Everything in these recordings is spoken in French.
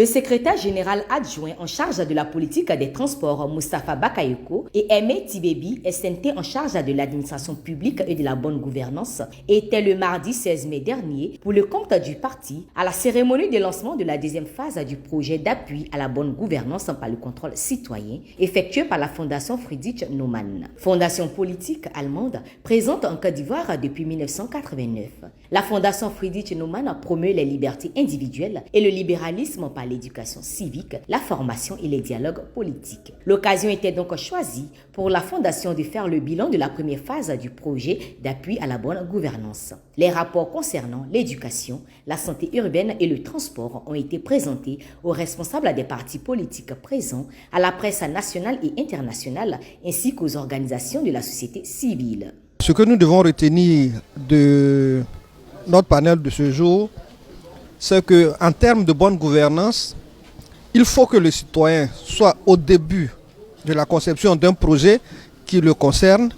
Le secrétaire général adjoint en charge de la politique des transports, Moustapha Bakayoko, et Aimé Tibébi, SNT en charge de l'administration publique et de la bonne gouvernance, étaient le mardi 16 mai dernier pour le compte du parti à la cérémonie de lancement de la deuxième phase du projet d'appui à la bonne gouvernance par le contrôle citoyen effectué par la Fondation Friedrich Naumann, fondation politique allemande présente en Côte d'Ivoire depuis 1989. La Fondation Friedrich Naumann promeut les libertés individuelles et le libéralisme par l'éducation civique, la formation et les dialogues politiques. L'occasion était donc choisie pour la Fondation de faire le bilan de la première phase du projet d'appui à la bonne gouvernance. Les rapports concernant l'éducation, la santé urbaine et le transport ont été présentés aux responsables des partis politiques présents, à la presse nationale et internationale, ainsi qu'aux organisations de la société civile. Ce que nous devons retenir de notre panel de ce jour, c'est qu'en termes de bonne gouvernance, il faut que le citoyen soit au début de la conception d'un projet qui le concerne,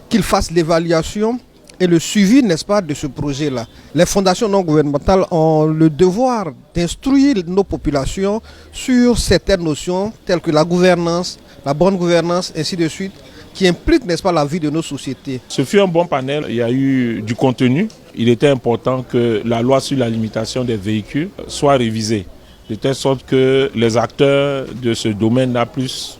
qu'il fasse l'évaluation et le suivi, n'est-ce pas, de ce projet-là. Les fondations non gouvernementales ont le devoir d'instruire nos populations sur certaines notions telles que la gouvernance, la bonne gouvernance, ainsi de suite, qui impliquent, n'est-ce pas, la vie de nos sociétés. Ce fut un bon panel, il y a eu du contenu. Il était important que la loi sur la limitation des véhicules soit révisée, de telle sorte que les acteurs de ce domaine-là puissent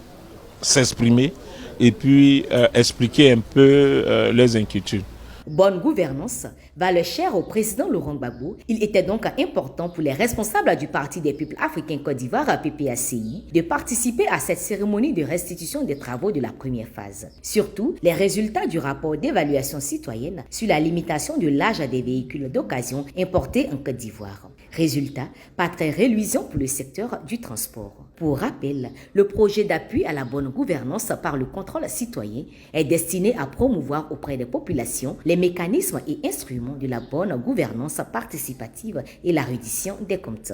s'exprimer et puis expliquer un peu les inquiétudes. Bonne gouvernance valait cher au président Laurent Gbagbo. Il était donc important pour les responsables du Parti des peuples africains Côte d'Ivoire, PPACI, de participer à cette cérémonie de restitution des travaux de la première phase. Surtout, les résultats du rapport d'évaluation citoyenne sur la limitation de l'âge des véhicules d'occasion importés en Côte d'Ivoire. Résultat, pas très reluisant pour le secteur du transport. Pour rappel, le projet d'appui à la bonne gouvernance par le contrôle citoyen est destiné à promouvoir auprès des populations les mécanismes et instruments de la bonne gouvernance participative et la reddition des comptes.